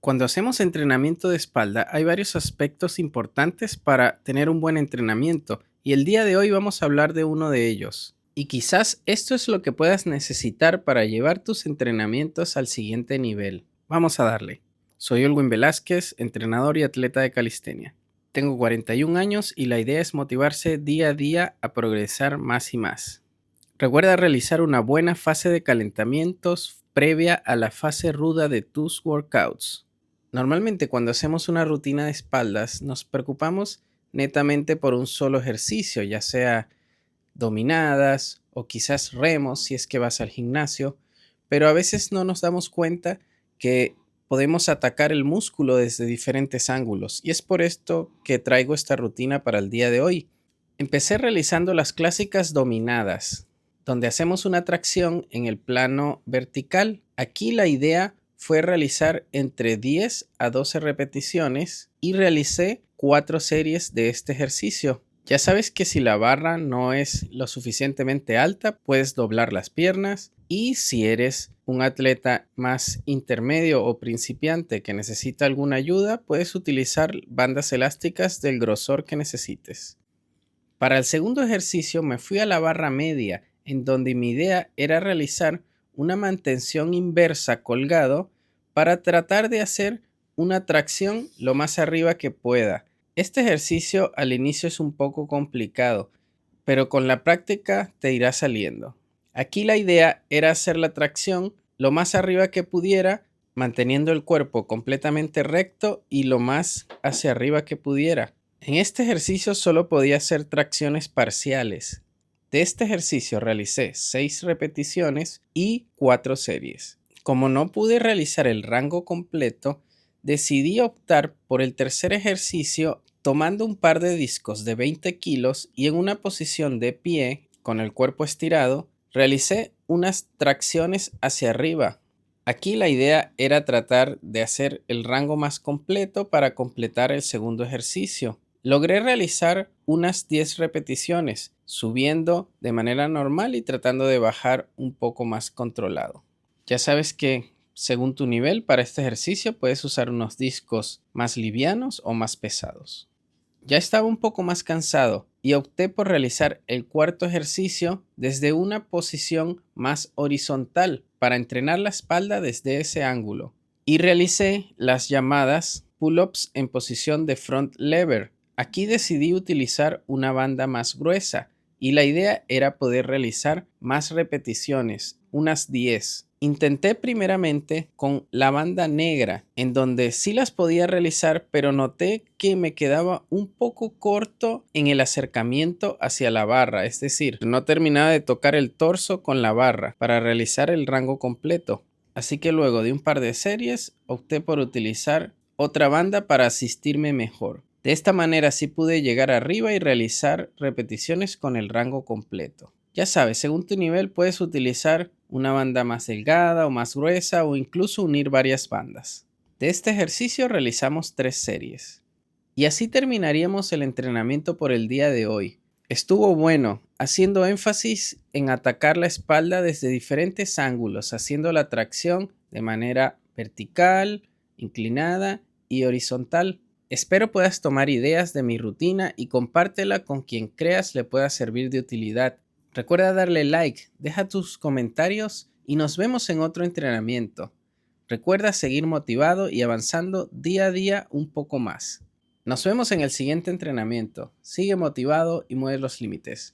Cuando hacemos entrenamiento de espalda, hay varios aspectos importantes para tener un buen entrenamiento y el día de hoy vamos a hablar de uno de ellos. Y quizás esto es lo que puedas necesitar para llevar tus entrenamientos al siguiente nivel. Vamos a darle. Soy Olwin Velázquez, entrenador y atleta de calistenia. Tengo 41 años y la idea es motivarse día a día a progresar más y más. Recuerda realizar una buena fase de calentamientos previa a la fase ruda de tus workouts. Normalmente cuando hacemos una rutina de espaldas nos preocupamos netamente por un solo ejercicio, ya sea dominadas o quizás remos si es que vas al gimnasio, pero a veces no nos damos cuenta que podemos atacar el músculo desde diferentes ángulos y es por esto que traigo esta rutina para el día de hoy. Empecé realizando las clásicas dominadas, donde hacemos una tracción en el plano vertical. Aquí la idea fue realizar entre 10 a 12 repeticiones y realicé 4 series de este ejercicio. Ya sabes que si la barra no es lo suficientemente alta, puedes doblar las piernas, y si eres un atleta más intermedio o principiante que necesita alguna ayuda, puedes utilizar bandas elásticas del grosor que necesites. Para el segundo ejercicio me fui a la barra media, en donde mi idea era realizar una mantención inversa colgado para tratar de hacer una tracción lo más arriba que pueda. Este ejercicio al inicio es un poco complicado, pero con la práctica te irá saliendo. Aquí la idea era hacer la tracción lo más arriba que pudiera, manteniendo el cuerpo completamente recto y lo más hacia arriba que pudiera. En este ejercicio solo podía hacer tracciones parciales. De este ejercicio realicé 6 repeticiones y 4 series. Como no pude realizar el rango completo, decidí optar por el tercer ejercicio tomando un par de discos de 20 kilos y en una posición de pie con el cuerpo estirado, realicé unas tracciones hacia arriba. Aquí la idea era tratar de hacer el rango más completo para completar el segundo ejercicio. Logré realizar unas 10 repeticiones, subiendo de manera normal y tratando de bajar un poco más controlado. Ya sabes que según tu nivel para este ejercicio puedes usar unos discos más livianos o más pesados. Ya estaba un poco más cansado y opté por realizar el cuarto ejercicio desde una posición más horizontal para entrenar la espalda desde ese ángulo. Y realicé las llamadas pull-ups en posición de front lever. Aquí decidí utilizar una banda más gruesa y la idea era poder realizar más repeticiones, unas 10. Intenté primeramente con la banda negra, en donde sí las podía realizar, pero noté que me quedaba un poco corto en el acercamiento hacia la barra, es decir, no terminaba de tocar el torso con la barra para realizar el rango completo. Así que luego de un par de series, opté por utilizar otra banda para asistirme mejor. De esta manera sí pude llegar arriba y realizar repeticiones con el rango completo. Ya sabes, según tu nivel puedes utilizar una banda más delgada o más gruesa o incluso unir varias bandas. De este ejercicio realizamos 3 series. Y así terminaríamos el entrenamiento por el día de hoy. Estuvo bueno, haciendo énfasis en atacar la espalda desde diferentes ángulos, haciendo la tracción de manera vertical, inclinada y horizontal. Espero puedas tomar ideas de mi rutina y compártela con quien creas le pueda servir de utilidad. Recuerda darle like, deja tus comentarios y nos vemos en otro entrenamiento. Recuerda seguir motivado y avanzando día a día un poco más. Nos vemos en el siguiente entrenamiento. Sigue motivado y mueve los límites.